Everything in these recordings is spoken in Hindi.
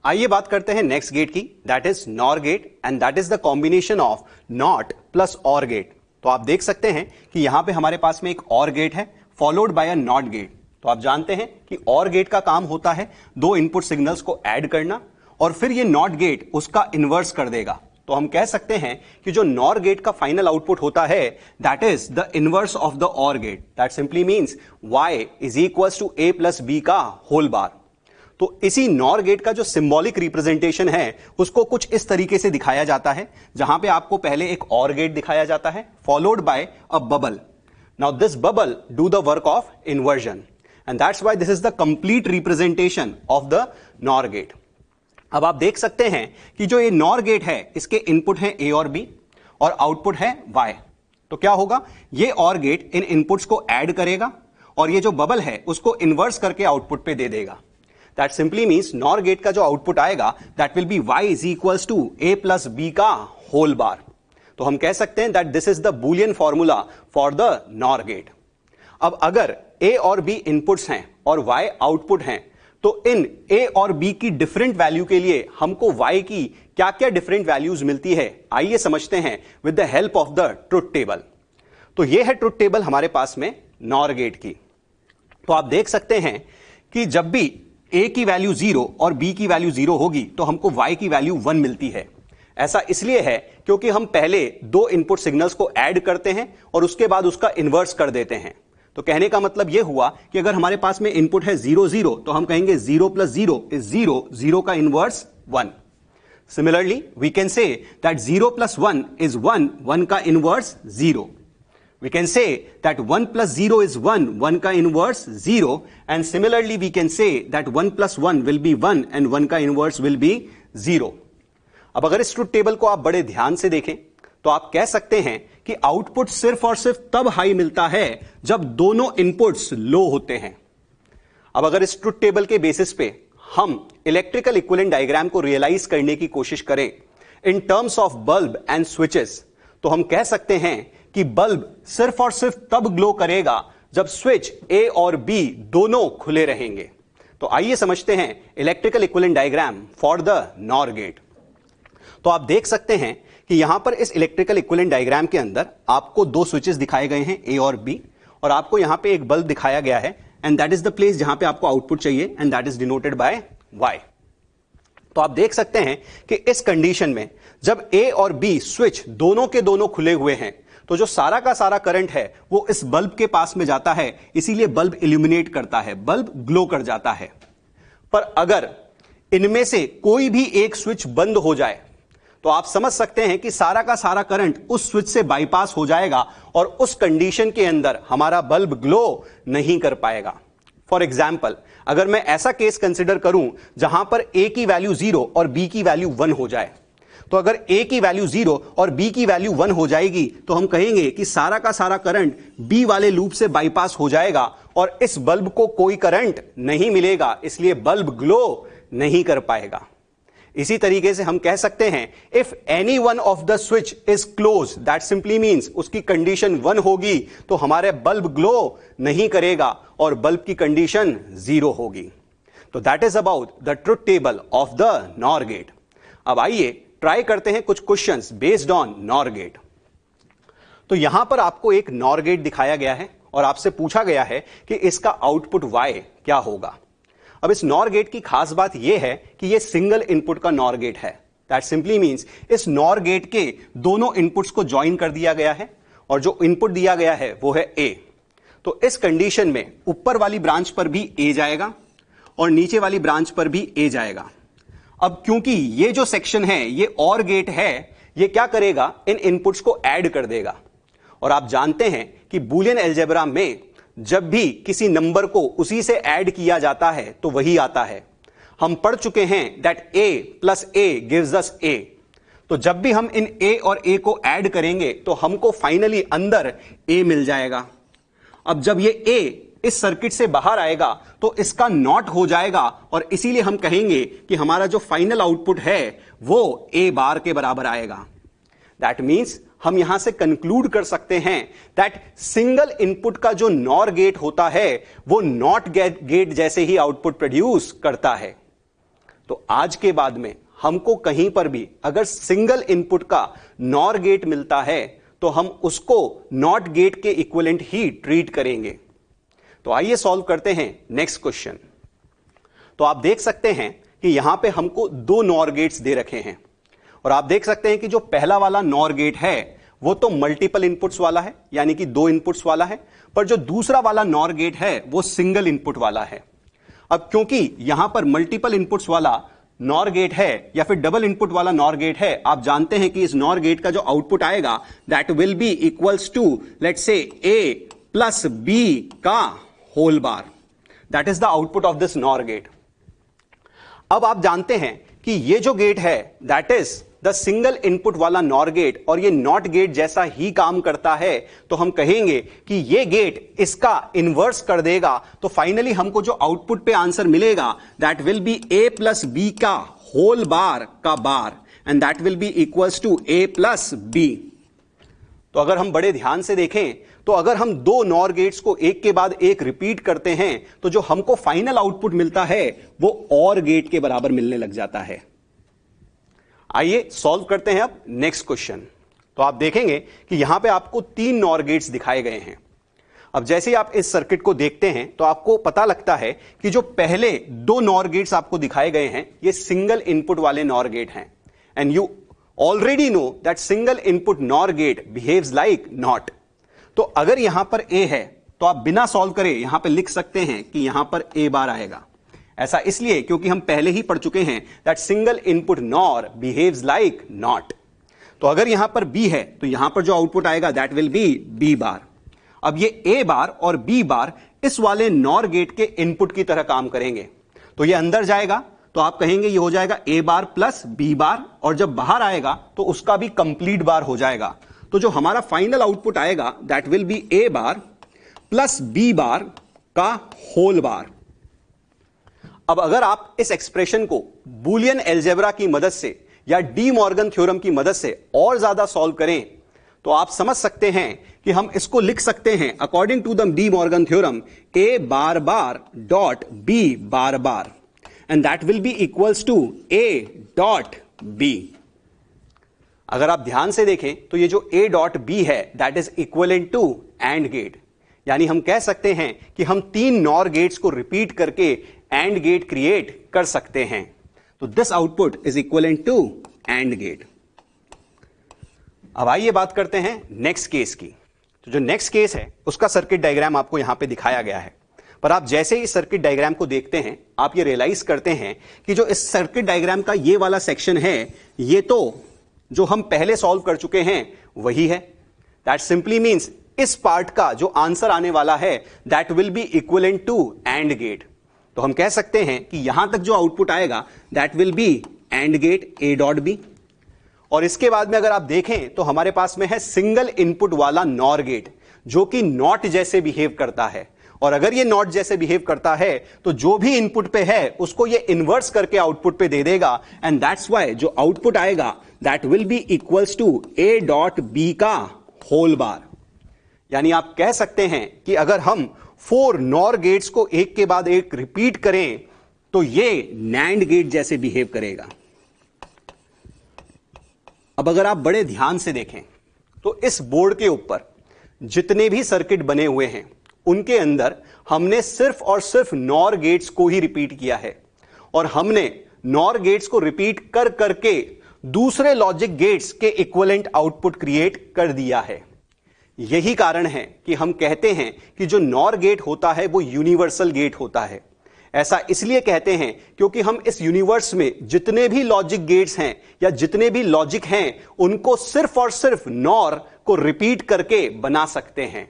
आइए बात करते हैं नेक्स्ट गेट की, that is nor gate, and that is the combination of not plus or gate. तो आप देख सकते हैं कि यहां पे हमारे पास में एक और गेट है followed by a not gate. तो आप जानते हैं कि और गेट का काम होता है दो इनपुट सिग्नल्स को ऐड करना, और फिर ये नॉट गेट उसका इन्वर्स कर देगा। तो हम कह सकते हैं कि जो नॉर गेट का फाइनल आउटपुट होता है that is the inverse of the OR gate. That simply means y is equals to a plus b का होल बार। तो इसी नॉर गेट का जो सिंबॉलिक रिप्रेजेंटेशन है उसको कुछ इस तरीके से दिखाया जाता है, जहां पे आपको पहले एक और गेट दिखाया जाता है followed by a bubble. Now this bubble do the work of inversion, and that's why this is the complete representation of the nor gate. अब आप देख सकते हैं कि जो ये नॉर गेट है इसके इनपुट है a और b और आउटपुट है y। तो क्या होगा, ये और गेट इन इनपुट्स को ऐड करेगा और ये जो बबल है उसको इन्वर्स करके आउटपुट पे दे देगा। That simply means nor gate का जो आउटपुट आएगा that will be y is equals to a plus b का होल बार। तो हम कह सकते हैं that this is the Boolean formula for the nor gate. अब अगर a और b इनपुट्स हैं और y आउटपुट हैं, तो इन a और b की डिफरेंट वैल्यू के लिए हमको y की क्या क्या डिफरेंट वैल्यूज मिलती है, आइए समझते हैं with the help of the truth table. तो ये है ट्रुथ टेबल हमारे पास में नॉर गेट की। तो आप देख सकते हैं कि जब भी a की वैल्यू 0 और b की वैल्यू 0 होगी तो हमको y की वैल्यू 1 मिलती है। ऐसा इसलिए है क्योंकि हम पहले दो इनपुट सिग्नल्स को ऐड करते हैं और उसके बाद उसका इन्वर्स कर देते हैं। तो कहने का मतलब यह हुआ कि अगर हमारे पास में इनपुट है 0 0 तो हम कहेंगे 0 प्लस 0 इज 0, 0 का inverse 1। Similarly we can say that 0 plus 1 is 1, 1 का inverse 0। We can say that 1 plus 0 is 1, 1 का inverse 0, and similarly we can say that 1 plus 1 will be 1 and 1 का इनवर्स विल बी 0। अब अगर इस ट्रुथ टेबल को आप बड़े ध्यान से देखें तो आप कह सकते हैं कि आउटपुट सिर्फ और सिर्फ तब हाई मिलता है जब दोनों इनपुट्स लो होते हैं। अब अगर इस ट्रुथ टेबल के बेसिस पे हम इलेक्ट्रिकल इक्विवेलेंट डायग्राम को रियलाइज करने की कोशिश करें in terms of bulb and switches, तो हम कह सकते हैं कि बल्ब सिर्फ और सिर्फ तब ग्लो करेगा जब स्विच A और B दोनों खुले रहेंगे। तो आइए समझते हैं electrical equivalent diagram for the nor gate. तो आप देख सकते हैं कि यहां पर इस इलेक्ट्रिकल इक्विवेलेंट डायग्राम के अंदर आपको दो स्विचेस दिखाए गए हैं A और B, और आपको यहां पे एक बल्ब दिखाया गया है, and that is the place जहां पे आपको आउटपुट चाहिए, and that is denoted by Y। तो आप देख सकते हैं कि इस कंडीशन में जब A और B स्विच दोनों के दोनों खुले हुए हैं तो जो सारा का सारा करंट है वो इस बल्ब के पास में जाता है, इसीलिए बल्ब इल्यूमिनेट करता है, बल्ब ग्लो कर जाता है। पर अगर इनमें से कोई भी एक स्विच बंद हो जाए तो आप समझ सकते हैं कि सारा का सारा करंट उस स्विच से बाईपास हो जाएगा और उस कंडीशन के अंदर हमारा बल्ब ग्लो नहीं कर पाएगा। फॉर एग्जाम्पल, अगर मैं ऐसा केस कंसिडर करूं जहां पर A की वैल्यू 0 और B की वैल्यू 1 हो जाए, तो अगर A की वैल्यू 0 और B की वैल्यू 1 हो जाएगी तो हम कहेंगे कि सारा का सारा करंट B वाले लूप से बाईपास हो जाएगा और इस बल्ब को कोई करंट नहीं मिलेगा, इसलिए बल्ब ग्लो नहीं कर पाएगा। इसी तरीके से हम कह सकते हैं if any one of the switch is close, that simply means उसकी कंडीशन 1 होगी तो हमारे बल्ब ग्लो नहीं करेगा और बल्ब की कंडीशन 0 होगी। तो that is about the truth table of the nor gate. अब आइए ट्राई करते हैं कुछ questions based on nor gate. तो यहां पर आपको एक नॉर गेट दिखाया गया है और आपसे पूछा गया है कि इसका आउटपुट y क्या होगा। अब इस नॉर गेट की खास बात यह है कि यह सिंगल इनपुट का नॉर गेट है। दैट सिंपली मींस इस नॉर गेट के दोनों इनपुट्स को ज्वाइन कर दिया गया है और जो इनपुट दिया गया है वो है A। तो इस कंडीशन में ऊपर वाली ब्रांच पर भी A जाएगा और नीचे वाली ब्रांच पर भी A जाएगा। अब क्योंकि ये जो सेक्शन है ये और गेट है, ये क्या करेगा, इन इनपुट्स को ऐड कर देगा। और आप जानते हैं कि बूलियन अलजेब्रा में जब भी किसी नंबर को उसी से ऐड किया जाता है तो वही आता है। हम पढ़ चुके हैं that a plus a gives us a। तो जब भी हम इन a और a को ऐड करेंगे तो हमको फाइनली अंदर a मिल जाएगा। अब जब ये a इस सर्किट से बाहर आएगा तो इसका नॉट हो जाएगा और इसीलिए हम कहेंगे कि हमारा जो फाइनल आउटपुट है वो a बार के बराबर आएगा। दैट मीन्स हम यहां से कंक्लूड कर सकते हैं दैट सिंगल इनपुट का जो नॉर गेट होता है वो नॉट गेट जैसे ही आउटपुट प्रोड्यूस करता है। तो आज के बाद में हमको कहीं पर भी अगर सिंगल इनपुट का नॉर गेट मिलता है तो हम उसको नॉट गेट के इक्विवेलेंट ही ट्रीट करेंगे। तो आइए सॉल्व करते हैं नेक्स्ट क्वेश्चन। तो आप देख सकते हैं कि यहां पे हमको दो नॉर गेट्स दे रखे हैं और आप देख सकते हैं कि जो पहला वाला नॉर गेट है वो तो मल्टीपल इनपुट्स वाला है, यानी कि दो इनपुट्स वाला है, पर जो दूसरा वाला नॉर गेट है वो सिंगल इनपुट वाला है। अब क्योंकि यहां पर मल्टीपल इनपुट्स वाला नॉर गेट है या फिर डबल इनपुट वाला नॉर गेट है, आप जानते हैं कि इस नॉर गेट का जो आउटपुट आएगा that will be equals to let's say a plus b का whole bar, that is the output of this nor gate. अब आप जानते हैं कि ये जो गेट है that is the single input वाला नॉर गेट और ये नॉट गेट जैसा ही काम करता है, तो हम कहेंगे कि ये गेट इसका इन्वर्स कर देगा। तो फाइनली हमको जो आउटपुट पे आंसर मिलेगा that will be a plus b का होल बार का bar and that will be equals to a plus b। तो अगर हम बड़े ध्यान से देखें तो अगर हम दो नॉर गेट्स को एक के बाद एक रिपीट करते हैं तो जो हमको फाइनल आउटपुट मिलता है वो और गेट के बराबर मिलने लग जाता है। आइए सॉल्व करते हैं अब नेक्स्ट क्वेश्चन। तो आप देखेंगे कि यहां पे आपको तीन नॉर गेट्स दिखाए गए हैं। अब जैसे ही आप इस सर्किट को देखते हैं तो आपको पता लगता है कि जो पहले दो नॉर गेट्स आपको दिखाए गए हैं ये सिंगल इनपुट वाले नॉर गेट हैं and you already know that single input nor gate behaves like not. तो अगर यहां पर a है तो आप बिना सॉल्व करे यहां पर लिख सकते हैं कि यहां पर a बार आएगा। ऐसा इसलिए क्योंकि हम पहले ही पढ़ चुके हैं that single input nor behaves like not. तो अगर यहां पर b है तो यहां पर जो आउटपुट आएगा that will be b bar. अब ये a बार और b बार इस वाले नॉर गेट के इनपुट की तरह काम करेंगे, तो ये अंदर जाएगा तो आप कहेंगे ये हो जाएगा a bar plus b bar, और जब बाहर आएगा तो उसका भी कंप्लीट बार हो जाएगा। तो जो हमारा फाइनल आउटपुट आएगा that will be a bar plus b बार का होल बार। अब अगर आप इस एक्सप्रेशन को बूलियन अलजेब्रा की मदद से या डी मॉर्गन थ्योरम की मदद से और ज्यादा सॉल्व करें तो आप समझ सकते हैं कि हम इसको लिख सकते हैं according to the De Morgan theorem a bar bar dot b bar bar and that will be equals to a dot b। अगर आप ध्यान से देखें तो ये जो a डॉट b है that is equivalent to and gate, यानी हम कह सकते हैं कि हम तीन नॉर गेट्स को रिपीट करके एंड गेट क्रिएट कर सकते हैं। तो this output is equivalent to and gate. अब आइए बात करते हैं नेक्स्ट केस की। तो जो नेक्स्ट केस है उसका सर्किट डायग्राम आपको यहां पे दिखाया गया है, पर आप जैसे ही सर्किट डायग्राम को देखते हैं आप ये रियलाइज करते हैं कि जो इस सर्किट डायग्राम का ये वाला सेक्शन है ये तो जो हम पहले सॉल्व कर चुके हैं वही है। दैट सिंपली मींस इस पार्ट का जो आंसर आने वाला है that will be equivalent to and gate. तो हम कह सकते हैं कि यहां तक जो आउटपुट आएगा that will be and gate a dot b, और इसके बाद में अगर आप देखें तो हमारे पास में है सिंगल इनपुट वाला नॉर गेट जो कि नॉट जैसे बिहेव करता है, और अगर ये नॉट जैसे बिहेव करता है तो जो भी इनपुट पे है उसको ये इन्वर्स करके आउटपुट पे दे देगा एंड दैट्स व्हाई जो आउटपुट आएगा that will be equals to a dot b का होल बार। यानी आप कह सकते हैं कि अगर हम 4 नॉर गेट्स को एक के बाद एक रिपीट करें तो ये नैंड गेट जैसे बिहेव करेगा। अब अगर आप बड़े ध्यान से देखें तो इस बोर्ड के ऊपर जितने भी सर्किट बने हुए हैं उनके अंदर हमने सिर्फ और सिर्फ नॉर गेट्स को ही रिपीट किया है, और हमने नॉर गेट्स को रिपीट कर करके दूसरे लॉजिक गेट्स के इक्विवेलेंट आउटपुट क्रिएट कर दिया है। यही कारण है कि हम कहते हैं कि जो नॉर गेट होता है वो यूनिवर्सल गेट होता है। ऐसा इसलिए कहते हैं क्योंकि हम इस यूनिवर्स में जितने भी लॉजिक गेट्स हैं या जितने भी लॉजिक हैं उनको सिर्फ और सिर्फ नॉर को रिपीट करके बना सकते हैं।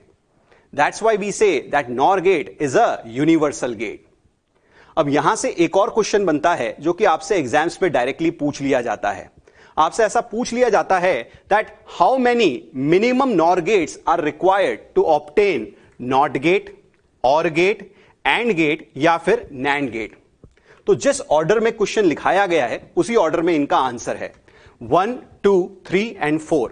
That's why we say that nor gate is a universal gate. अब यहां से एक और क्वेश्चन बनता है जो कि आपसे एग्जाम्स पे डायरेक्टली पूछ लिया जाता है। आपसे ऐसा पूछ लिया जाता है that how many minimum nor gates are required to obtain not gate, or gate, and gate या फिर नैंड गेट। तो जिस ऑर्डर में क्वेश्चन लिखाया गया है उसी ऑर्डर में इनका आंसर है 1, 2, 3 एंड 4।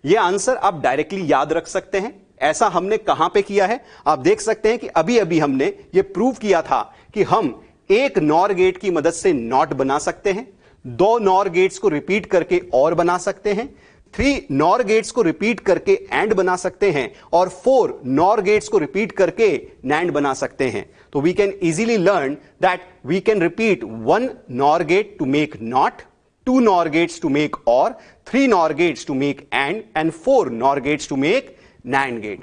यह आंसर आप डायरेक्टली याद रख सकते हैं। ऐसा हमने कहां पे किया है आप देख सकते हैं कि अभी अभी हमने यह प्रूव किया था कि हम एक नॉर गेट की मदद से नॉट बना सकते हैं, 2 नॉर गेट्स को रिपीट करके और बना सकते हैं, 3 नॉर गेट्स को रिपीट करके एंड बना सकते हैं, और 4 नॉर गेट्स को रिपीट करके नैंड बना सकते हैं। तो we can easily learn that we can repeat 1 NOR gate to make NOT, 2 NOR gates to make OR, 3 NOR gates to make AND 4 NOR gates to make NAND gate.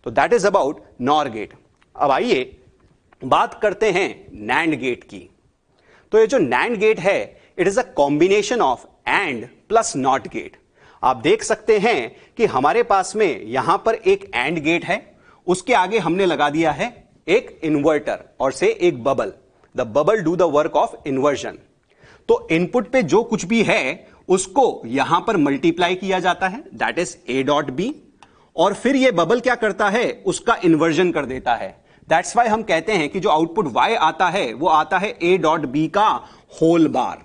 तो that is about NOR gate. अब आइए बात करते हैं नैंड गेट की। तो ये जो नैंड गेट है, it is a combination of and plus not gate. आप देख सकते हैं कि हमारे पास में यहां पर एक एंड गेट है, उसके आगे हमने लगा दिया है एक इन्वर्टर और से एक bubble. The bubble do the work of inversion. तो इनपुट पे जो कुछ भी है उसको यहां पर मल्टीप्लाई किया जाता है, that is A dot B, और फिर ये बबल क्या करता है, उसका इन्वर्जन कर देता है। दैट्स वाई हम कहते हैं कि जो आउटपुट y आता है वो आता है a डॉट बी का होल बार।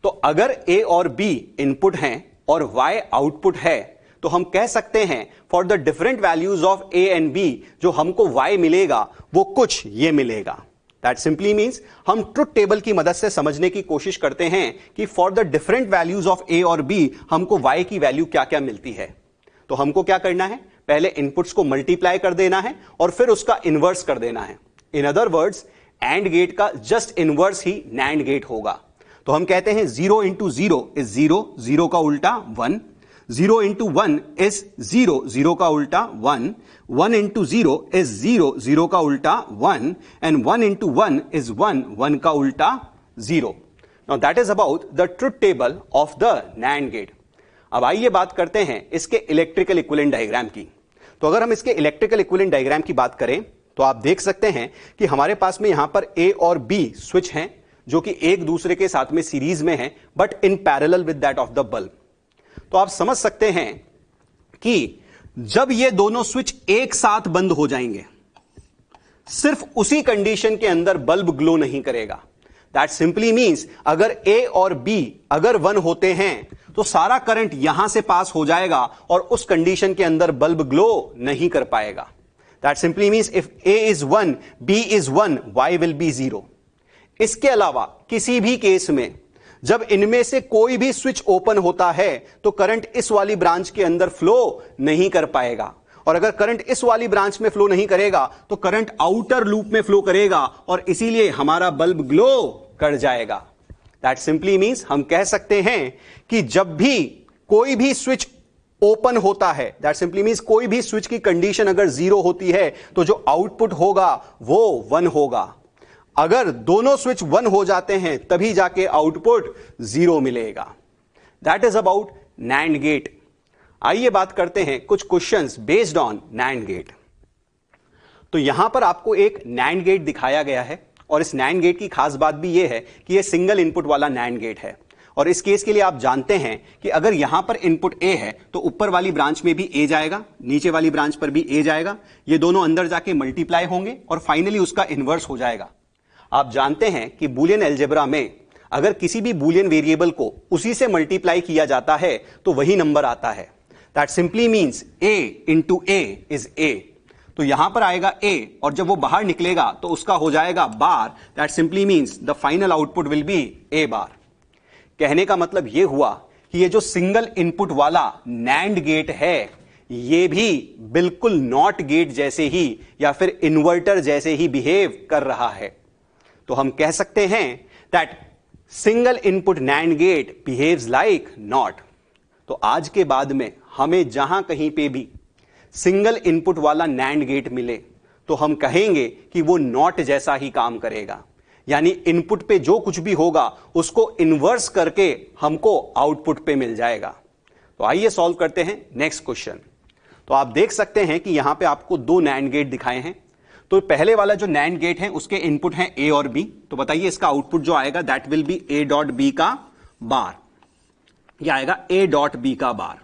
तो अगर a और b इनपुट हैं और y आउटपुट है, तो हम कह सकते हैं for the different values of a and b जो हमको y मिलेगा वो कुछ ये मिलेगा। दैट सिंपली मीन्स हम ट्रुथ टेबल की मदद से समझने की कोशिश करते हैं कि for the different values of a और b हमको y की वैल्यू क्या क्या मिलती है। तो हमको क्या करना है, पहले इनपुट्स को मल्टीप्लाई कर देना है और फिर उसका इनवर्स कर देना है। In other words and gate का जस्ट इनवर्स ही नैंड गेट होगा। तो हम कहते हैं 0 इंटू 0 इज 0, 0 का उल्टा 1, 0 इंटू 1 इज 0, 0 का उल्टा 1, 1 इंटू 0 इज 0, 0 का उल्टा 1, एंड 1 इंटू 1 इज 1, 1 का उल्टा 0। Now that is about the truth table of the nand gate. अब आइए बात करते हैं इसके इलेक्ट्रिकल इक्विवेलेंट डायग्राम की। तो अगर हम इसके इलेक्ट्रिकल इक्विवेलेंट डायग्राम की बात करें तो आप देख सकते हैं कि हमारे पास में यहां पर A और B स्विच हैं जो कि एक दूसरे के साथ में सीरीज में हैं, but in parallel with that of the bulb. तो आप समझ सकते हैं कि जब ये दोनों स्विच एक साथ बंद हो जाएंगे, सिर्फ उसी कंडीशन के अंदर बल्ब ग्लो नहीं करेगा। दैट सिंपली मीन्स अगर A और B अगर 1 होते हैं तो सारा करंट यहां से पास हो जाएगा और उस कंडीशन के अंदर बल्ब ग्लो नहीं कर पाएगा। That simply means if A is 1, B is 1, Y will be 0। इसके अलावा किसी भी केस में जब इनमें से कोई भी स्विच ओपन होता है तो करंट इस वाली ब्रांच के अंदर फ्लो नहीं कर पाएगा, और अगर करंट इस वाली ब्रांच में फ्लो नहीं करेगा तो करंट आउटर लूप में फ्लो करेगा और इसीलिए हमारा बल्ब ग्लो कर जाएगा। दैट सिंपली मीन्स हम कह सकते हैं कि जब भी कोई भी स्विच ओपन होता है, दैट सिंपली मीन्स कोई भी स्विच की कंडीशन अगर 0 होती है तो जो आउटपुट होगा वो 1 होगा। अगर दोनों स्विच 1 हो जाते हैं तभी जाके आउटपुट 0 मिलेगा। That is about nand gate. आइए बात करते हैं कुछ questions based on nand gate. तो यहां पर आपको एक नैंड गेट दिखाया गया है, और इस नैंड गेट की खास बात भी यह है कि यह सिंगल इनपुट वाला नैंड गेट है। और इस केस के लिए आप जानते हैं कि अगर यहां पर इनपुट A है तो ऊपर वाली ब्रांच में भी A जाएगा, नीचे वाली ब्रांच पर भी A जाएगा, ये दोनों अंदर जाके मल्टीप्लाई होंगे और फाइनली उसका इनवर्स हो जाएगा। आप जानते हैं कि बूलियन अलजेब्रा में अगर किसी भी बूलियन वेरिएबल को उसी से मल्टीप्लाई किया जाता है तो वही नंबर आता है। That simply means A into A is A। तो यहां पर आएगा A और जब वो बाहर निकलेगा तो उसका हो जाएगा bar. That simply means the final output will be A bar. कहने का मतलब यह हुआ कि ये जो सिंगल इनपुट वाला नैंड गेट है ये भी बिल्कुल नॉट गेट जैसे ही या फिर इन्वर्टर जैसे ही बिहेव कर रहा है। तो हम कह सकते हैं that single input nand gate behaves like not. तो आज के बाद में हमें जहां कहीं पे भी सिंगल इनपुट वाला नैंड गेट मिले तो हम कहेंगे कि वो नॉट जैसा ही काम करेगा, यानी इनपुट पे जो कुछ भी होगा उसको इन्वर्स करके हमको आउटपुट पे मिल जाएगा। तो आइए सॉल्व करते हैं नेक्स्ट क्वेश्चन। तो आप देख सकते हैं कि यहां पे आपको 2 नैंड गेट दिखाए हैं। तो पहले वाला जो नैंड गेट है उसके इनपुट हैं A और B। तो बताइए इसका आउटपुट जो आएगा that will be A dot B का बार, यह आएगा A डॉट B का बार।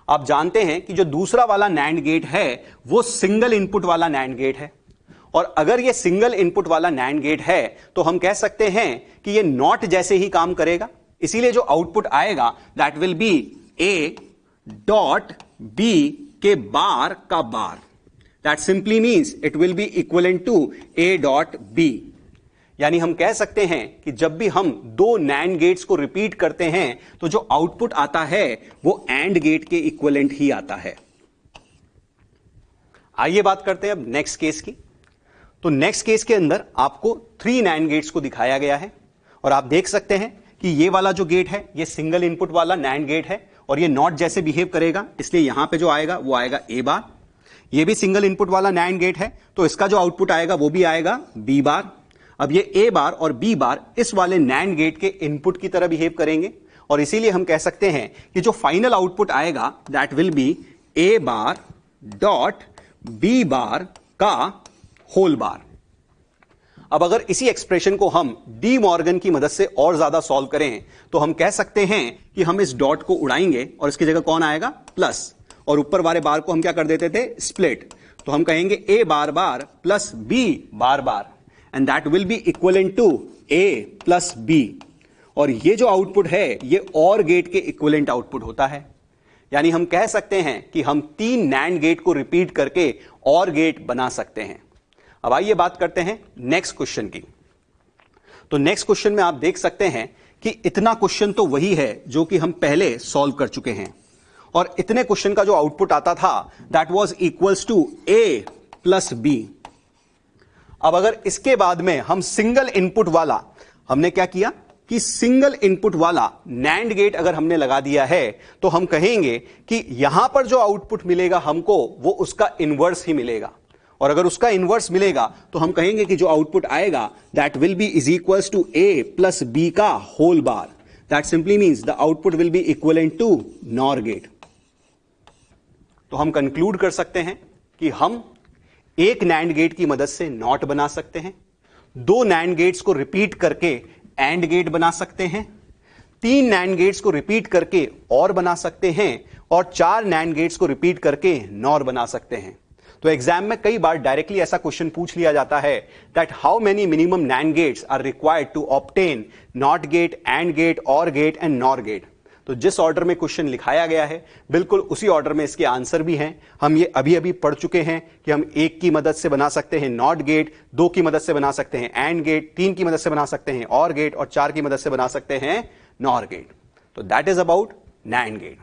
आप जानते हैं कि जो दूसरा वाला नैंड गेट है वो सिंगल इनपुट वाला नैंड गेट है, और अगर ये सिंगल इनपुट वाला नैंड गेट है तो हम कह सकते हैं कि ये नॉट जैसे ही काम करेगा, इसीलिए जो आउटपुट आएगा that will be A dot B के बार का bar. That simply means it will be equivalent to A dot B। यानी हम कह सकते हैं कि जब भी हम दो नैंड गेट्स को रिपीट करते हैं तो जो आउटपुट आता है वो एंड गेट के इक्विवेलेंट ही आता है। आइए बात करते हैं अब नेक्स्ट केस की। तो नेक्स्ट केस के अंदर आपको 3 नैंड गेट्स को दिखाया गया है और आप देख सकते हैं कि ये वाला जो गेट है ये सिंगल इनपुट वाला नैंड गेट है और ये नॉट जैसे बिहेव करेगा, इसलिए यहां पे जो आएगा वो आएगा ए बार। ये भी सिंगल इनपुट वाला नैंड गेट है तो इसका जो आउटपुट आएगा वो भी आएगा बी बार। अब ये ए बार और बी बार इस वाले नैंड गेट के इनपुट की तरह बिहेव करेंगे और इसीलिए हम कह सकते हैं कि जो फाइनल आउटपुट आएगा that will be A bar dot B bar का होल बार। अब अगर इसी एक्सप्रेशन को हम डी मॉर्गन की मदद से और ज्यादा सॉल्व करें तो हम कह सकते हैं कि हम इस डॉट को उड़ाएंगे और इसकी जगह कौन आएगा प्लस, और ऊपर वाले बार को हम क्या कर देते थे स्प्लिट। तो हम कहेंगे A bar bar plus B bar bar and that will be equivalent to A plus B. और ये जो आउटपुट है ये और गेट के इक्विवेलेंट आउटपुट होता है। यानी हम कह सकते हैं कि हम 3 नैंड गेट को रिपीट करके और गेट बना सकते हैं। अब आइए बात करते हैं नेक्स्ट क्वेश्चन की। तो नेक्स्ट क्वेश्चन में आप देख सकते हैं कि इतना क्वेश्चन तो वही है जो कि हम पहले सॉल्व कर चुके हैं और इतने क्वेश्चन का जो आउटपुट आता था that was equals to A plus B. अब अगर इसके बाद में हम सिंगल इनपुट वाला, हमने क्या किया कि सिंगल इनपुट वाला नैंड गेट अगर हमने लगा दिया है तो हम कहेंगे कि यहां पर जो आउटपुट मिलेगा हमको वो उसका इनवर्स ही मिलेगा, और अगर उसका इनवर्स मिलेगा तो हम कहेंगे कि जो आउटपुट आएगा that will be is equals to A plus B का whole bar. That simply means the output will be equivalent to nor gate. तो हम कंक्लूड कर सकते हैं कि हम एक नैंड गेट की मदद से नॉट बना सकते हैं, 2 नैंड गेट्स को रिपीट करके एंड गेट बना सकते हैं, 3 नैंड गेट्स को रिपीट करके और बना सकते हैं और 4 नैंड गेट्स को रिपीट करके नॉर बना सकते हैं। तो एग्जाम में कई बार डायरेक्टली ऐसा क्वेश्चन पूछ लिया जाता है that how many minimum nand gates are required to obtain not gate, and gate, or gate and nor gate. तो जिस ऑर्डर में क्वेश्चन लिखाया गया है बिल्कुल उसी ऑर्डर में इसके आंसर भी हैं। हम ये अभी अभी पढ़ चुके हैं कि हम 1 की मदद से बना सकते हैं नॉट गेट, 2 की मदद से बना सकते हैं एंड गेट, 3 की मदद से बना सकते हैं और गेट, और 4 की मदद से बना सकते हैं नॉर गेट। तो that is about nand gate.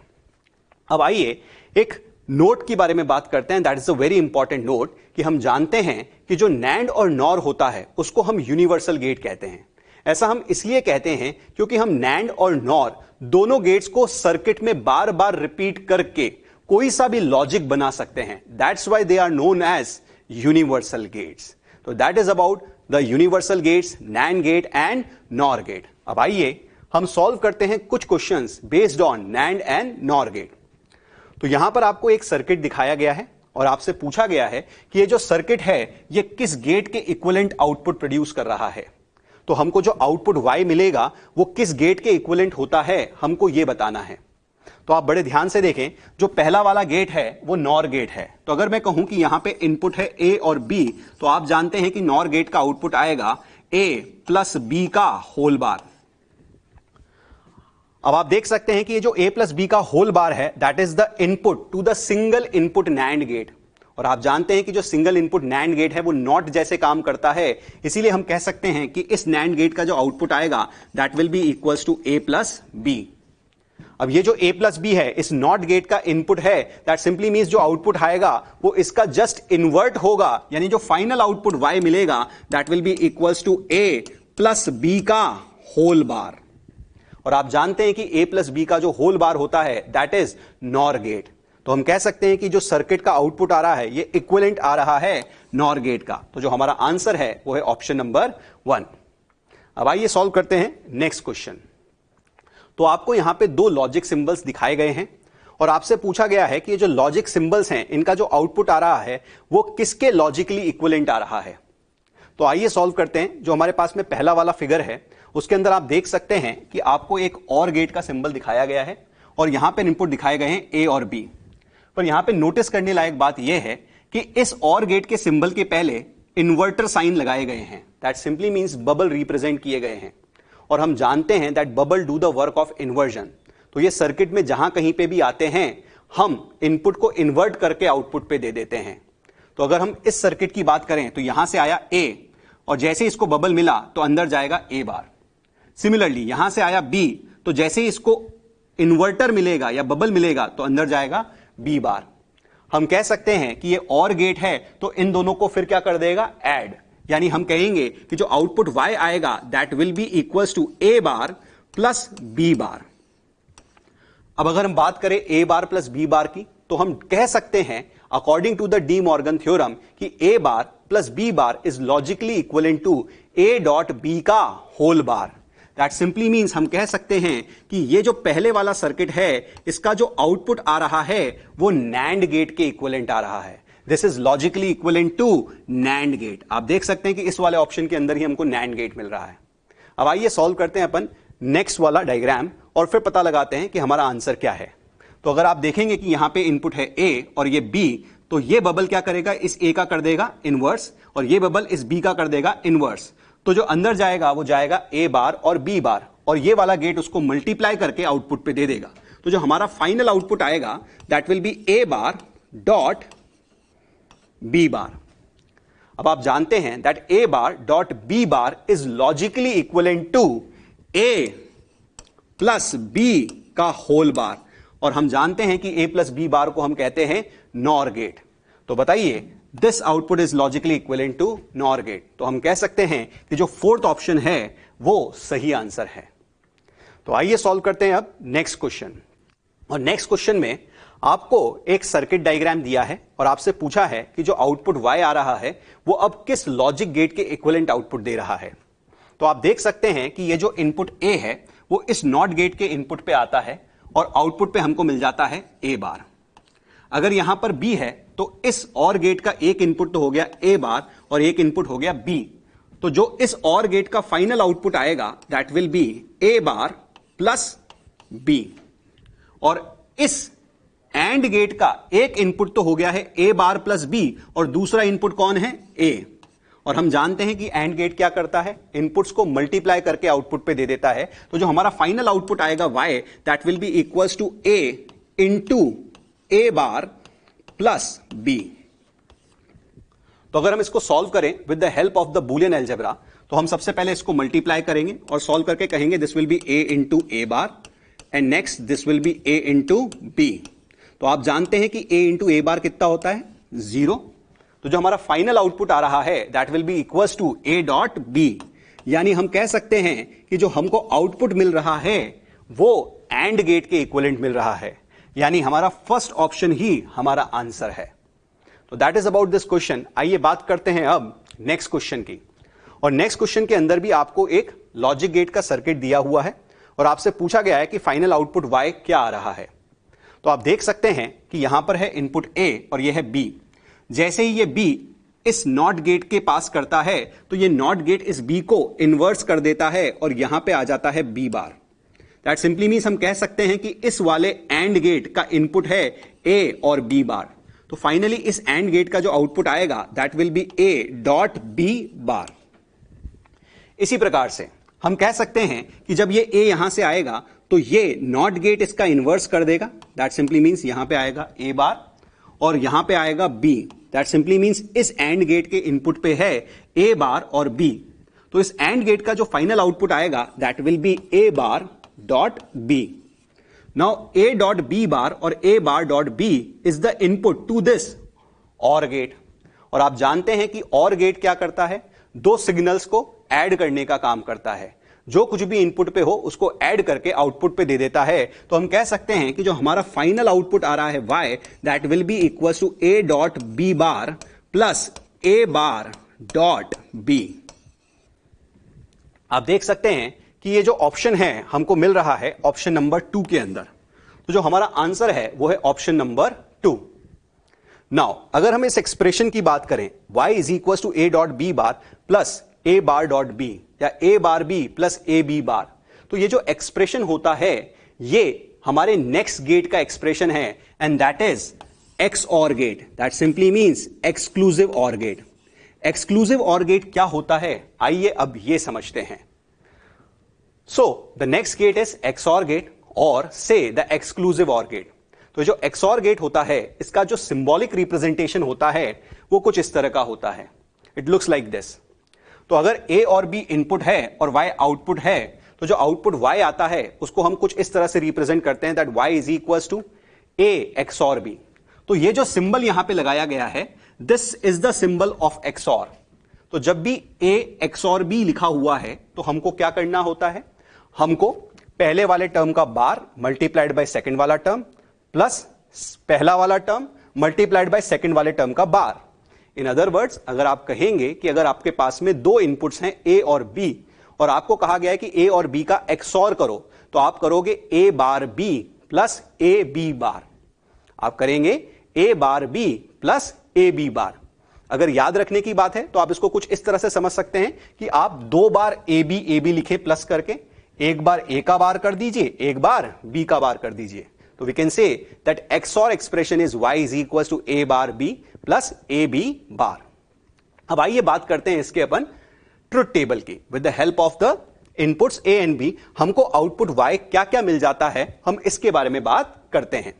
अब आइए एक नोट के बारे में बात करते हैं, that is a very important note, कि हम जानते हैं कि जो नैंड और नॉर होता है उसको हम यूनिवर्सल गेट कहते हैं। ऐसा हम इसलिए कहते हैं क्योंकि हम नैंड और नॉर दोनों गेट्स को सर्किट में बार बार रिपीट करके कोई सा भी लॉजिक बना सकते हैं। That's why they are known as universal gates. तो that is about the universal gates, NAND gate and nor gate. अब आइए हम सॉल्व करते हैं कुछ questions based on NAND and nor gate. तो यहां पर आपको एक सर्किट दिखाया गया है और आपसे पूछा गया है कि ये जो सर्किट है ये किस गेट के इक्विवेलेंट आउटपुट प्रोड्यूस कर रहा है। तो हमको जो आउटपुट Y मिलेगा वो किस गेट के इक्विवेलेंट होता है हमको ये बताना है। तो आप बड़े ध्यान से देखें, जो पहला वाला गेट है वो नॉर गेट है। तो अगर मैं कहूं कि यहां पे इनपुट है A और B तो आप जानते हैं कि नॉर गेट का आउटपुट आएगा A प्लस बी का होल बार। अब आप देख सकते हैं कि ये जो A प्लस बी का होल बार है that is the input to the single input nand gate. और आप जानते हैं कि जो सिंगल इनपुट नैंड गेट है वो नॉट जैसे काम करता है, इसीलिए हम कह सकते हैं कि इस नैंड गेट का जो आउटपुट आएगा that will be equals to A plus B. अब ये जो A प्लस बी है इस नॉट गेट का इनपुट है, दैट सिंपली मींस जो आउटपुट आएगा वो इसका जस्ट इन्वर्ट होगा, यानी जो फाइनल आउटपुट Y मिलेगा that will be equals to A plus B का होल बार। और आप जानते हैं कि A प्लस बी का जो होल बार होता है दैट इज नॉर गेट। तो हम कह सकते हैं कि जो सर्किट का आउटपुट आ रहा है ये इक्विवेलेंट आ रहा है नॉर गेट का। तो जो हमारा आंसर है वो है ऑप्शन नंबर 1। अब आइए सॉल्व करते हैं नेक्स्ट क्वेश्चन। तो आपको यहां पे 2 लॉजिक सिंबल्स दिखाए गए हैं और आपसे पूछा गया है कि ये जो लॉजिक सिंबल्स हैं इनका जो आउटपुट आ रहा है वो किसके लॉजिकली इक्विवेलेंट आ रहा है। तो आइए सॉल्व करते हैं। जो हमारे पास में पहला वाला फिगर है उसके अंदर आप देख सकते हैं कि आपको एक और गेट का सिंबल दिखाया गया है और यहां पे इनपुट दिखाए गए हैं A और B। पर यहां पे नोटिस करने लायक बात यह है कि इस और गेट के सिंबल के पहले इन्वर्टर साइन लगाए गए हैं। That simply means bubble represent किए गए हैं और हम जानते हैं that bubble do the work of inversion. तो ये सर्किट में जहां कहीं पे भी आते हैं हम इनपुट को इन्वर्ट करके आउटपुट पे दे देते हैं। तो अगर हम इस सर्किट की बात करें तो यहां से आया A और जैसे इसको बबल मिला तो अंदर जाएगा ए बार। सिमिलरली यहां से आया बी, तो जैसे ही इसको इन्वर्टर मिलेगा या बबल मिलेगा तो अंदर जाएगा बी बार। हम कह सकते हैं कि ये और गेट है तो इन दोनों को फिर क्या कर देगा, ऐड, यानी हम कहेंगे कि जो आउटपुट y आएगा that will be equals to A bar plus B bar. अब अगर हम बात करें ए बार प्लस बी बार की, तो हम कह सकते हैं according to the De Morgan theorem कि A bar plus B bar is logically equivalent to A dot B का whole bar. That simply means हम कह सकते हैं कि ये जो पहले वाला सर्किट है इसका जो आउटपुट आ रहा है वो नैंड गेट के इक्विवेलेंट आ रहा है। This is logically equivalent to nand gate. आप देख सकते हैं कि इस वाले ऑप्शन के अंदर ही हमको नैंड गेट मिल रहा है। अब आइए सॉल्व करते हैं अपन नेक्स्ट वाला डायग्राम और फिर पता लगाते हैं कि हमारा आंसर क्या है। तो अगर आप देखेंगे कि यहां पे इनपुट है ए और ये बी, तो ये बबल क्या करेगा, इस ए का कर देगा इनवर्स और ये बबल इस बी का कर देगा इनवर्स। तो जो अंदर जाएगा वो जाएगा ए बार और बी बार, और ये वाला गेट उसको मल्टीप्लाई करके आउटपुट पे दे देगा। तो जो हमारा फाइनल आउटपुट आएगा that will be A bar dot B bar. अब आप जानते हैं that A bar dot B bar is logically equivalent to A plus B का होल बार, और हम जानते हैं कि ए प्लस बी बार को हम कहते हैं नॉर गेट। तो बताइए this output is logically equivalent to nor gate. तो हम कह सकते हैं कि जो फोर्थ ऑप्शन है वो सही आंसर है। तो आइए सॉल्व करते हैं अब नेक्स्ट क्वेश्चन। और नेक्स्ट क्वेश्चन में आपको एक सर्किट डायग्राम दिया है और आपसे पूछा है कि जो आउटपुट y आ रहा है वो अब किस लॉजिक गेट के इक्विवेलेंट आउटपुट दे रहा है। तो आप देख सकते हैं कि ये जो इनपुट a है वो इस नॉट गेट के इनपुट पे आता है और आउटपुट पे हमको मिल जाता है ए बार। अगर यहां पर b है तो इस और गेट का एक इनपुट तो हो गया ए बार और एक इनपुट हो गया b। तो जो इस और गेट का फाइनल आउटपुट आएगा that will be A bar plus b, और इस एंड गेट का एक इनपुट तो हो गया है ए बार प्लस b और दूसरा इनपुट कौन है, a। और हम जानते हैं कि एंड गेट क्या करता है, इनपुट्स को मल्टीप्लाई करके आउटपुट पे दे देता है। तो जो हमारा फाइनल आउटपुट आएगा y that will be equals to a into a bar plus b। तो अगर हम इसको सॉल्व करें with the help of the Boolean algebra, तो हम सबसे पहले इसको मल्टीप्लाई करेंगे और सॉल्व करके कहेंगे this will be a into a bar and next this will be a into b। तो आप जानते हैं कि a इंटू ए बार कितना होता है, 0। तो जो हमारा फाइनल आउटपुट आ रहा है that will be equals to a dot b, यानी हम कह सकते हैं कि जो हमको आउटपुट मिल रहा है वो एंड गेट के इक्विवेलेंट मिल रहा है, यानी हमारा फर्स्ट ऑप्शन ही हमारा आंसर है। तो that is about this question. आइए बात करते हैं अब नेक्स्ट क्वेश्चन की। और नेक्स्ट क्वेश्चन के अंदर भी आपको एक लॉजिक गेट का सर्किट दिया हुआ है और आपसे पूछा गया है कि फाइनल आउटपुट y क्या आ रहा है। तो आप देख सकते हैं कि यहां पर है इनपुट a और यह है b। जैसे ही ये b इस नॉट गेट के पास करता है तो ये नॉट गेट इस b को इन्वर्स कर देता है और यहां पे आ जाता है b bar. That simply means हम कह सकते हैं कि इस वाले एंड गेट का इनपुट है a और b बार। तो फाइनली इस एंड गेट का जो आउटपुट आएगा that will be a dot b बार। इसी प्रकार से हम कह सकते हैं कि जब ये a यहां से आएगा तो ये नॉट गेट इसका इन्वर्स कर देगा। दैट सिंपली मीन्स यहां पे आएगा a बार और यहां पे आएगा b। दैट सिंपली मीन्स इस एंड गेट के इनपुट पे है a बार और b। तो इस एंड गेट का जो फाइनल आउटपुट आएगा that will be a bar dot b। Now a dot b bar और a bar dot b is the input to this or gate. और आप जानते हैं कि और गेट क्या करता है, दो सिग्नल्स को ऐड करने का काम करता है। जो कुछ भी इनपुट पे हो उसको ऐड करके आउटपुट पे दे देता है। तो हम कह सकते हैं कि जो हमारा फाइनल आउटपुट आ रहा है y दैट विल बी equal to a dot b bar plus a bar dot b। आप देख सकते हैं कि ये जो ऑप्शन है हमको मिल रहा है ऑप्शन नंबर 2 के अंदर। तो जो हमारा आंसर है वो है ऑप्शन नंबर 2। नाउ अगर हम इस एक्सप्रेशन की बात करें y is equal to a dot b bar plus a bar dot b या a bar b plus a b bar, तो ये जो एक्सप्रेशन होता है ये हमारे नेक्स्ट गेट का एक्सप्रेशन है and that is ex or gate. That simply means exclusive or gate. Exclusive or gate क्या होता है आइए अब ये समझते हैं। So the next gate is XOR gate और से द एक्सक्लूसिव और गेट। तो जो XOR गेट होता है इसका जो सिंबॉलिक रिप्रेजेंटेशन होता है वो कुछ इस तरह का होता है। It looks like this. तो अगर a और b इनपुट है और y आउटपुट है, तो जो आउटपुट y आता है उसको हम कुछ इस तरह से रिप्रेजेंट करते हैं that y is equal to a XOR b। तो ये जो सिंबल यहां पे लगाया गया है, this is the symbol of XOR। तो जब भी a XOR b लिखा हुआ है तो हमको क्या करना होता है, हमको पहले वाले टर्म का बार मल्टीप्लाइड बाय सेकंड वाला टर्म प्लस पहला वाला टर्म मल्टीप्लाइड बाय सेकंड वाले टर्म का बार। इन अदर वर्ड्स, अगर आप कहेंगे कि अगर आपके पास में दो इनपुट्स हैं a और b और आपको कहा गया है कि a और b का XOR करो, तो आप करोगे a bar b plus a b बार। आप करेंगे a bar b plus a b बार। अगर याद रखने की बात है तो आप इसको कुछ इस तरह से समझ सकते हैं कि आप दो बार a b लिखे प्लस करके, एक बार a का बार कर दीजिए, एक बार b का बार कर दीजिए। तो we can say that XOR expression is y is equal to a bar b plus a b bar. अब आइए बात करते हैं इसके अपन ट्रुथ टेबल की। With the help of the inputs a and b हमको आउटपुट y क्या क्या मिल जाता है, हम इसके बारे में बात करते हैं।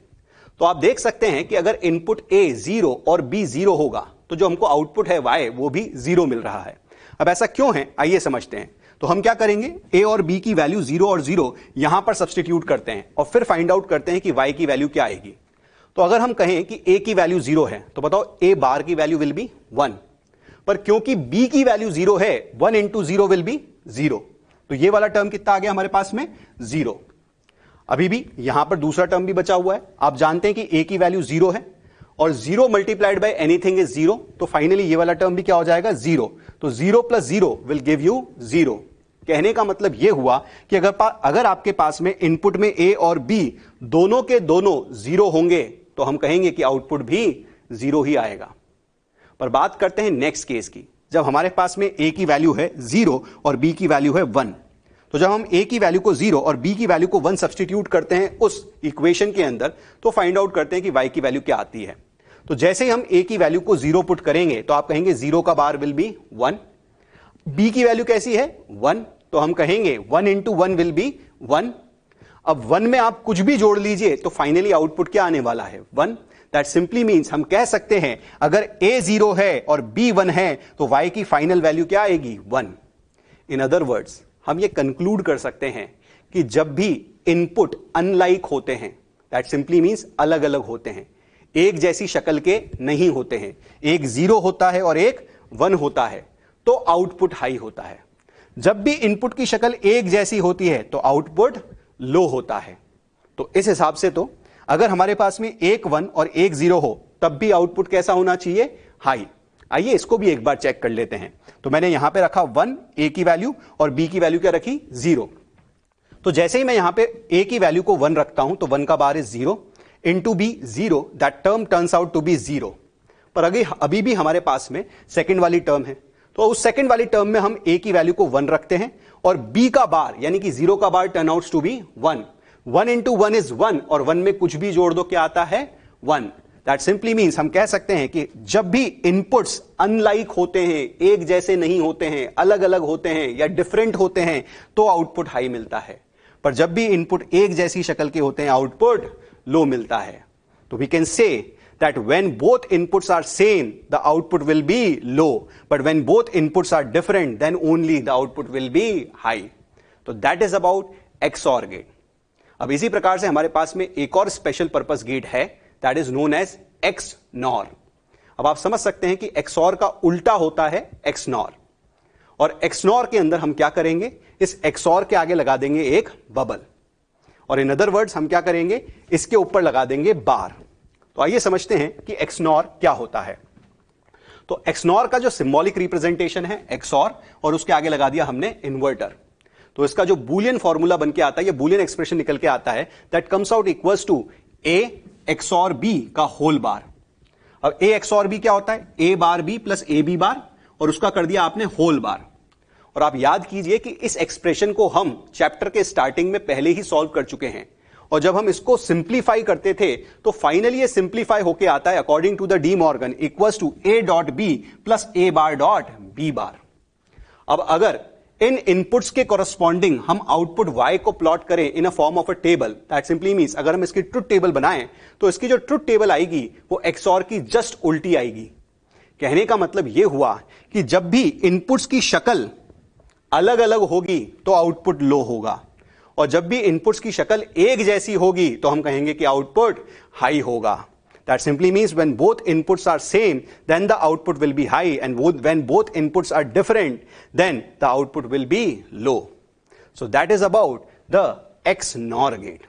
तो आप देख सकते हैं कि अगर इनपुट a 0 और b 0 होगा तो जो हमको आउटपुट है y वो भी 0 मिल रहा है। अब ऐसा क्यों है, आइए समझते हैं। तो हम क्या करेंगे, a और b की वैल्यू 0 और 0 यहां पर सब्सटीट्यूट करते हैं और फिर फाइंड आउट करते हैं कि y की वैल्यू क्या आएगी। तो अगर हम कहें कि a की वैल्यू 0 है तो बताओ a बार की वैल्यू विल बी 1, पर क्योंकि b की वैल्यू 0 है 1 इंटू 0 विल बी 0, तो ये वाला टर्म कितना आ गया हमारे पास में 0। अभी भी यहां पर दूसरा टर्म भी बचा हुआ है। आप जानते हैं कि a की वैल्यू 0 है और 0 मल्टीप्लाइड बाय एनीथिंग इज 0, तो फाइनली ये वाला टर्म भी क्या हो जाएगा 0। तो 0 प्लस 0 विल गिव यू 0। कहने का मतलब यह हुआ कि अगर आपके पास में इनपुट में a और b दोनों के दोनों 0 होंगे तो हम कहेंगे कि आउटपुट भी 0 ही आएगा। पर बात करते हैं नेक्स्ट केस की, जब हमारे पास में a की वैल्यू है 0 और b की वैल्यू है 1। तो जब हम a की वैल्यू को 0 और b की वैल्यू को 1 सब्सटीट्यूट करते हैं उस इक्वेशन के अंदर, तो फाइंड आउट करते हैं कि y की वैल्यू क्या आती है। तो जैसे ही हम a की वैल्यू को 0 पुट करेंगे तो आप कहेंगे 0 का बार विल बी 1, b की वैल्यू कैसी है 1, तो हम कहेंगे 1 इंटू 1 विल बी 1। अब 1 में आप कुछ भी जोड़ लीजिए तो फाइनली आउटपुट क्या आने वाला है 1। दैट सिंपली मीन्स हम कह सकते हैं अगर a 0 है और b 1 है तो y की फाइनल वैल्यू क्या आएगी 1। इन अदर वर्ड्स, हम ये कंक्लूड कर सकते हैं कि जब भी इनपुट अनलाइक होते हैं, दैट सिंपली मीन्स अलग अलग होते हैं, एक जैसी शक्ल के नहीं होते हैं, एक 0 होता है और एक 1 होता है, तो आउटपुट हाई होता है। जब भी इनपुट की शक्ल एक जैसी होती है तो आउटपुट लो होता है। तो इस हिसाब से तो अगर हमारे पास में एक 1 और एक 0 हो तब भी आउटपुट कैसा होना चाहिए, हाई। आइए इसको भी एक बार चेक कर लेते हैं। तो मैंने यहां पे रखा 1 a की वैल्यू और b की वैल्यू क्या रखी 0। तो जैसे ही मैं यहां पे a की वैल्यू को 1 रखता हूं तो 1 का bar is 0 into b 0, that term turns out to be 0। पर अभी भी हमारे पास में सेकंड वाली टर्म है, तो उस सेकंड वाली टर्म में हम a की वैल्यू को 1 रखते हैं और b का बार यानी कि 0 का bar turn out to be 1। 1 into 1 is 1 और 1 में कुछ भी जोड़ दो क्या आता है 1। दैट सिंपली मीन्स हम कह सकते हैं कि जब भी इनपुट्स अनलाइक होते हैं, एक जैसे नहीं होते हैं, अलग अलग होते हैं या डिफरेंट होते हैं, तो आउटपुट हाई मिलता है। पर जब भी इनपुट एक जैसी शक्ल के होते हैं आउटपुट लो मिलता है। तो we can say that when both inputs are same the output will be low, but when both inputs are different then only the output will be high. तो that is about XOR gate. अब इसी प्रकार से हमारे पास में एक और स्पेशल पर्पस गेट है, that is known as XNOR. अब आप समझ सकते हैं कि XOR का उल्टा होता है XNOR, और XNOR के अंदर हम क्या करेंगे, इस XOR के आगे लगा देंगे एक बबल, और इन अदर वर्ड्स हम क्या करेंगे, इसके ऊपर लगा देंगे बार। तो आइए समझते हैं कि XNOR क्या होता है। तो XNOR का जो सिंबॉलिक रिप्रेजेंटेशन है XOR, और उसके आगे लगा दिया हमने इन्वर्टर। तो इसका जो बूलियन फॉर्मूला बन के आता है, ये बूलियन एक्सप्रेशन निकल के आता है, that comes out equals to A XOR B का होल बार। अब A XOR B क्या होता है, A bar B plus AB bar, और उसका कर दिया आपने होल बार। और आप याद कीजिए कि इस एक्सप्रेशन को हम चैप्टर के स्टार्टिंग में पहले ही सॉल्व कर चुके हैं, और जब हम इसको सिंप्लीफाई करते थे तो फाइनली ये सिंप्लीफाई होके आता है according to the De Morgan equals to A dot B plus A bar dot B bar. अब अगर इन इनपुट्स के कॉरस्पॉन्डिंग हम आउटपुट y को प्लॉट करें in a form of a table, that simply means अगर हम इसकी ट्रुथ टेबल बनाएं तो इसकी जो ट्रुथ टेबल आएगी वो XOR की जस्ट उल्टी आएगी, कहने का मतलब यह हुआ कि जब भी इनपुट्स की शक्ल अलग अलग होगी तो आउटपुट लो होगा, और जब भी इनपुट्स की शक्ल एक जैसी होगी तो हम कहेंगे कि आउटपुट हाई होगा. That simply means when both inputs are same, then the output will be high, and when both inputs are different, then the output will be low. So that is about the XNOR gate.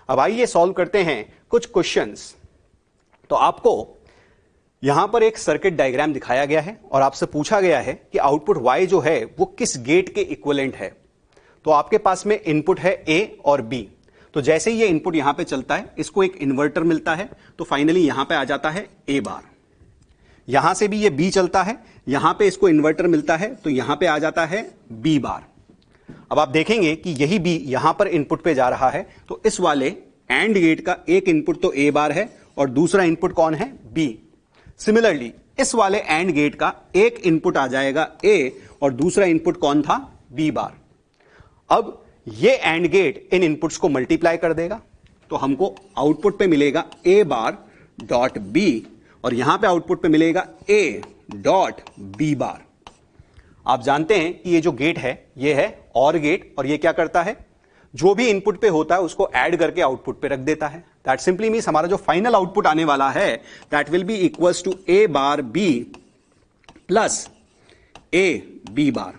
अब आइए सॉल्व करते हैं कुछ क्वेश्चंस. तो आपको यहां पर एक सर्किट डायग्राम दिखाया गया है और आपसे पूछा गया है कि आउटपुट Y जो है वो किस गेट के इक्विवेलेंट है. तो आपके पास में इनपुट है A और B. तो जैसे ही ये इनपुट यहां पे चलता है, इसको एक इन्वर्टर मिलता है, तो फाइनली यहां पे आ जाता है A बार. यहां से भी ये B चलता है, यहां पे इसको इन्वर्टर मिलता है, तो यहां पे आ जाता है B बार. अब आप देखेंगे कि यही B यहां पर इनपुट पे जा रहा है, तो इस वाले एंड गेट का एक इनपुट तो A बार है और दूसरा इनपुट कौन है? B. सिमिलरली इस वाले एंड गेट का एक इनपुट आ जाएगा A और दूसरा इनपुट कौन था? B bar. अब ये एंड गेट इन इनपुट्स को मल्टीप्लाई कर देगा, तो हमको आउटपुट पे मिलेगा A बार डॉट B और यहां पे आउटपुट पे मिलेगा A डॉट B बार. आप जानते हैं कि ये जो गेट है ये है OR गेट, और ये क्या करता है? जो भी इनपुट पे होता है उसको ऐड करके आउटपुट पे रख देता है. दैट सिंपली मींस हमारा जो फाइनल आउटपुट आने वाला है that will be equals to A bar B plus A B bar.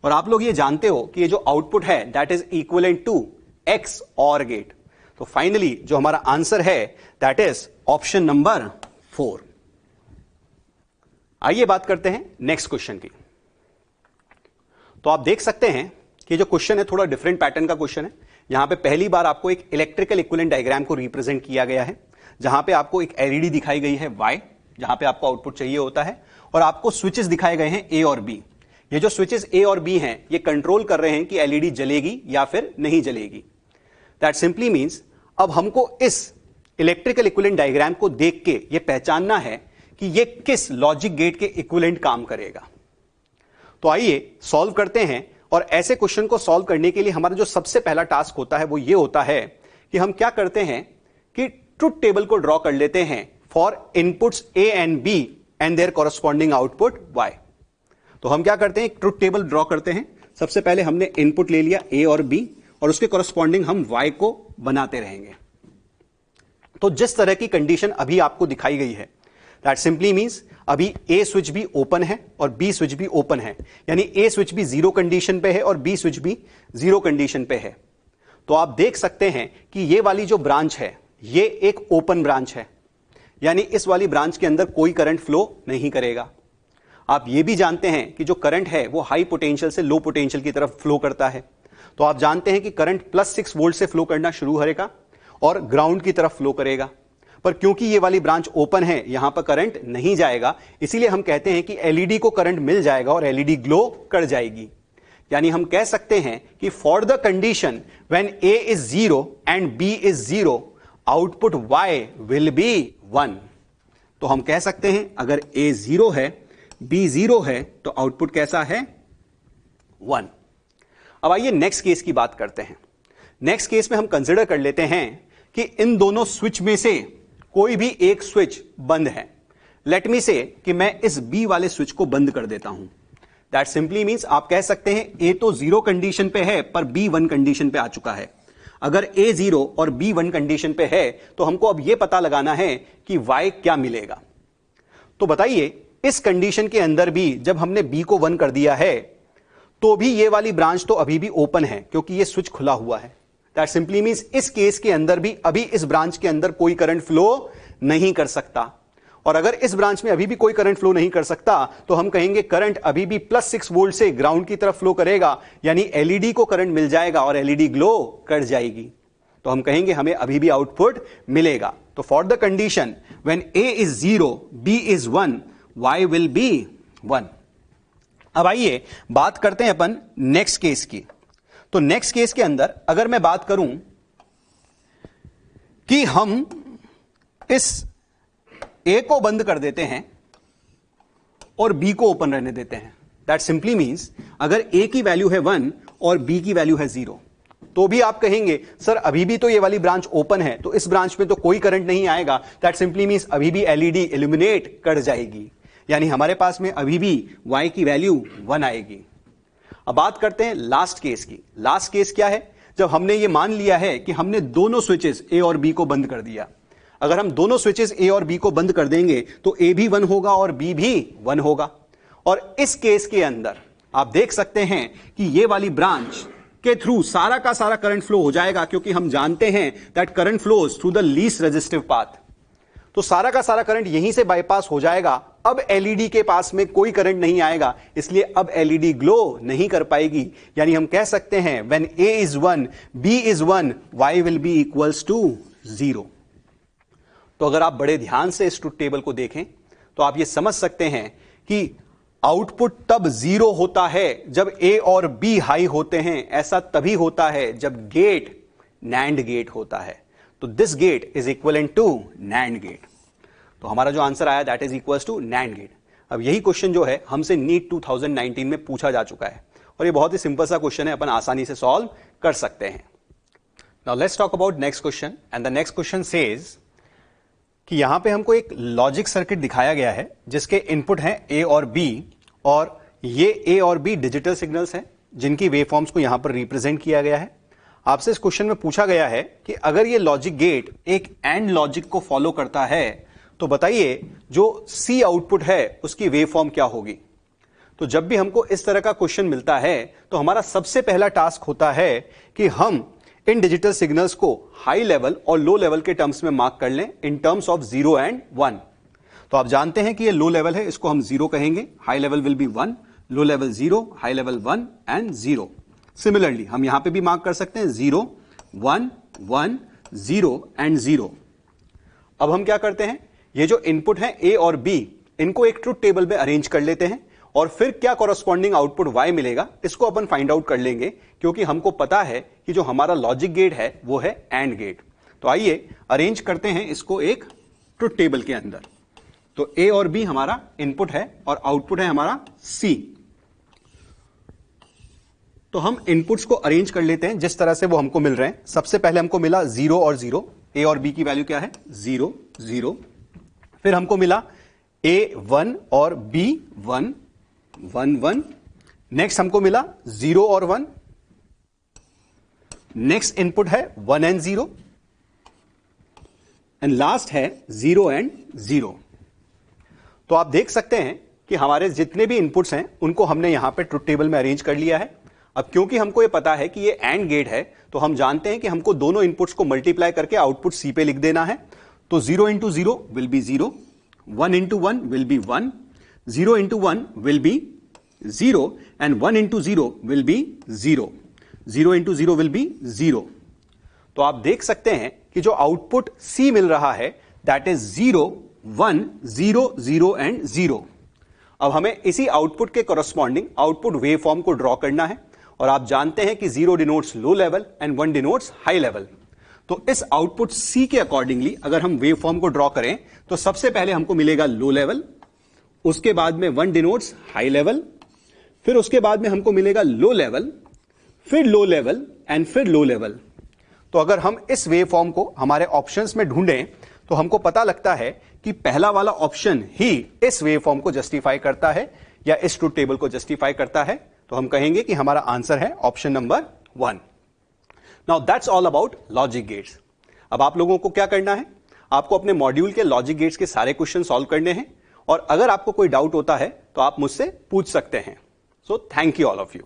और आप लोग ये जानते हो कि ये जो आउटपुट है that is equivalent to ex or gate. तो फाइनली जो हमारा आंसर है दैट इज ऑप्शन नंबर 4. आइए बात करते हैं नेक्स्ट क्वेश्चन की. तो आप देख सकते हैं कि जो क्वेश्चन है थोड़ा डिफरेंट पैटर्न का क्वेश्चन है. यहां पे पहली बार आपको एक इलेक्ट्रिकल इक्विवेलेंट डायग्राम को रिप्रेजेंट किया गया है, जहां पे आपको एक एलईडी दिखाई गई है Y, जहां पे आपको आउटपुट चाहिए होता है, और आपको स्विचेस दिखाए गए हैं A और B. ये जो स्विचेस A और B हैं ये कंट्रोल कर रहे हैं कि एलईडी जलेगी या फिर नहीं जलेगी. दैट सिंपली मींस अब हमको इस इलेक्ट्रिकल इक्विवेलेंट डायग्राम को देख के ये पहचानना है कि ये किस लॉजिक गेट के इक्विवेलेंट काम करेगा. तो आइए सॉल्व करते हैं, और ऐसे क्वेश्चन को सॉल्व करने के लिए हमारा जो सबसे पहला टास्क होता है वो ये होता है कि हम क्या करते हैं कि ट्रुथ टेबल को ड्रॉ कर लेते हैं for inputs A and B and there corresponding output Y. तो हम क्या करते हैं, एक ट्रुथ टेबल ड्रॉ करते हैं. सबसे पहले हमने इनपुट ले लिया A और B और उसके कॉरस्पॉन्डिंग हम Y को बनाते रहेंगे. तो जिस तरह की कंडीशन अभी आपको दिखाई गई है दैट सिंपली मींस अभी A स्विच भी ओपन है और B स्विच भी ओपन है, यानी A स्विच भी 0 कंडीशन पे है और B स्विच भी 0 कंडीशन पे है. तो आप देख सकते हैं कि ये वाली जो ब्रांच है ये एक ओपन ब्रांच है, यानी इस वाली ब्रांच के अंदर कोई करंट फ्लो नहीं करेगा. आप ये भी जानते हैं कि जो करंट है वो हाई पोटेंशियल से लो पोटेंशियल की तरफ फ्लो करता है. तो आप जानते हैं कि करंट +6 वोल्ट से फ्लो करना शुरू करेगा और ग्राउंड की तरफ फ्लो करेगा. पर क्योंकि ये वाली ब्रांच ओपन है यहां पर करंट नहीं जाएगा, इसीलिए हम कहते हैं कि एलईडी को करंट मिल जाएगा और एलईडी ग्लो कर जाएगी. यानी हम कह सकते हैं कि for the condition when A is 0 and B is 0 output Y will be 1. तो हम कह सकते हैं अगर A 0 है B 0 है तो आउटपुट कैसा है? 1. अब आइए नेक्स्ट केस की बात करते हैं. नेक्स्ट केस में हम कंसिडर कर लेते हैं कि इन दोनों स्विच में से कोई भी एक स्विच बंद है. लेट मी से कि मैं इस B वाले स्विच को बंद कर देता हूं. दैट सिंपली मींस आप कह सकते हैं A तो 0 कंडीशन पे है पर B 1 कंडीशन पे आ चुका है. अगर A 0 और B 1 कंडीशन पे है तो हमको अब यह पता लगाना है कि Y क्या मिलेगा. तो बताइए इस कंडीशन के अंदर भी जब हमने B को 1 कर दिया है तो भी ये वाली ब्रांच तो अभी भी ओपन है क्योंकि ये स्विच खुला हुआ है. दैट सिंपली मींस इस केस के अंदर भी अभी इस ब्रांच के अंदर कोई करंट फ्लो नहीं कर सकता. और अगर इस ब्रांच में अभी भी कोई करंट फ्लो नहीं कर सकता तो हम कहेंगे करंट अभी भी +6 वोल्ट से ग्राउंड की तरफ फ्लो करेगा, यानी एलईडी को करंट मिल जाएगा और एलईडी ग्लो कर जाएगी. तो हम कहेंगे हमें अभी भी आउटपुट मिलेगा. तो for the condition when A is 0 B is 1 Y will be 1. अब आइए बात करते हैं अपन नेक्स्ट केस की. तो नेक्स्ट केस के अंदर अगर मैं बात करूं कि हम इस A को बंद कर देते हैं और B को ओपन रहने देते हैं. दैट सिंपली मींस अगर A की वैल्यू है 1 और B की वैल्यू है 0 तो भी आप कहेंगे सर अभी भी तो ये वाली ब्रांच ओपन है तो इस ब्रांच में तो कोई करंट नहीं आएगा. दैट सिंपली मींस अभी भी एलईडी इल्यूमिनेट कर जाएगी. यानी हमारे पास में अभी भी y की वैल्यू 1 आएगी। अब बात करते हैं लास्ट केस की। लास्ट केस क्या है? जब हमने ये मान लिया है कि हमने दोनों स्विचेस A और B को बंद कर दिया। अगर हम दोनों स्विचेस A और B को बंद कर देंगे तो A भी 1 होगा और B भी 1 होगा। और इस केस के अंदर आप देख सकते हैं कि ये वाली ब्रांच के थ्रू सारा का सारा करंट फ्लो हो जाएगा, क्योंकि हम जानते हैं that current flows through the least resistive path. तो सारा का सारा करंट यहीं से बाईपास हो जाएगा। अब एलईडी के पास में कोई करंट नहीं आएगा, इसलिए अब एलईडी ग्लो नहीं कर पाएगी। यानी हम कह सकते हैं when A is 1, B is 1, Y will be equals to 0। तो अगर आप बड़े ध्यान से इस ट्रुथ टेबल को देखें तो आप ये समझ सकते हैं कि आउटपुट तब 0 होता है जब A और B हाई होते हैं। ऐसा तभी होता है जब गेट नैंड गेट होता है। तो this gate is equivalent to nand gate. तो हमारा जो आंसर आया that is equals to nand gate. अब यही क्वेश्चन जो है हमसे नीट 2019 में पूछा जा चुका है और ये बहुत ही सिंपल सा क्वेश्चन है, अपन आसानी से सॉल्व कर सकते हैं। Now let's talk about next question and the next question says कि यहां पे हमको एक लॉजिक सर्किट दिखाया गया है जिसके इनपुट हैं A और B, और ये A और B डिजिटल सिग्नल्स हैं जिनकी वेवफॉर्म्स को यहां पर रिप्रेजेंट किया गया है। आपसे इस क्वेश्चन में पूछा गया है कि अगर ये लॉजिक गेट एक एंड लॉजिक को फॉलो करता है तो बताइए जो C आउटपुट है उसकी वेवफॉर्म क्या होगी। तो जब भी हमको इस तरह का क्वेश्चन मिलता है तो हमारा सबसे पहला टास्क होता है कि हम इन डिजिटल सिग्नल्स को हाई लेवल और लो लेवल के टर्म्स में मार्क कर लें इन टर्म्स ऑफ 0 एंड 1। तो आप जानते हैं कि ये लो लेवल है, इसको हम 0 कहेंगे, high level will be 1, low level 0, high level 1 and 0। Similarly हम यहां पे भी मार्क कर सकते हैं 0, 1, 1, 0 एंड 0। अब हम क्या करते हैं, ये जो इनपुट है A और B, इनको एक ट्रुथ टेबल में अरेंज कर लेते हैं और फिर क्या कॉरस्पॉन्डिंग आउटपुट Y मिलेगा इसको अपन फाइंड आउट कर लेंगे, क्योंकि हमको पता है कि जो हमारा लॉजिक गेट है वो है एंड गेट। तो आइए अरेंज करते हैं इसको एक ट्रुथ टेबल के अंदर। तो A और B हमारा इनपुट है और आउटपुट है हमारा C। तो हम इनपुट्स को अरेंज कर लेते हैं जिस तरह से वो हमको मिल रहे हैं। सबसे पहले हमको मिला 0 और 0, A और B की वैल्यू क्या है 0, 0। फिर हमको मिला A 1 और B 1, 1, 1। नेक्स्ट हमको मिला 0 और 1। नेक्स्ट इनपुट है 1 एंड 0 एंड लास्ट है 0 एंड 0। तो आप देख सकते हैं कि हमारे जितने भी इनपुट्स हैं उनको हमने यहां पे ट्रुथ टेबल में अरेंज कर लिया है। अब क्योंकि हमको ये पता है कि ये एंड गेट है तो हम जानते हैं कि हमको दोनों इनपुट्स को मल्टीप्लाई करके आउटपुट C पे लिख देना है। तो 0 into 0 will be 0, 1 into 1 will be 1, 0 into 1 will B 0 and 1 into 0 will be 0, 0 into 0 will be 0। तो आप देख सकते हैं कि जो आउटपुट C मिल रहा है दैट इज 0, 1, 0, 0 एंड 0। अब हमें इसी आउटपुट के कॉरस्पॉन्डिंग आउटपुट वेवफॉर्म को ड्रॉ करना है और आप जानते हैं कि 0 denotes low level and 1 denotes high level. तो इस आउटपुट C के अकॉर्डिंगली अगर हम वेवफॉर्म को ड्रॉ करें तो सबसे पहले हमको मिलेगा लो लेवल, उसके बाद में 1 डिनोट्स हाई लेवल, फिर उसके बाद में हमको मिलेगा लो लेवल, फिर लो लेवल एंड फिर लो लेवल। तो अगर हम इस वेवफॉर्म को हमारे ऑप्शंस में ढूंढें तो हमको पता लगता है कि पहला वाला ऑप्शन ही इस वेवफॉर्म को जस्टिफाई करता है या इस ट्रुथ टेबल को जस्टिफाई करता है। तो हम कहेंगे कि हमारा आंसर है option number 1। Now that's all about logic gates. अब आप लोगों को क्या करना है, आपको अपने मॉड्यूल के लॉजिक गेट्स के सारे क्वेश्चन सॉल्व करने हैं और अगर आपको कोई डाउट होता है तो आप मुझसे पूछ सकते हैं। So thank you all of you.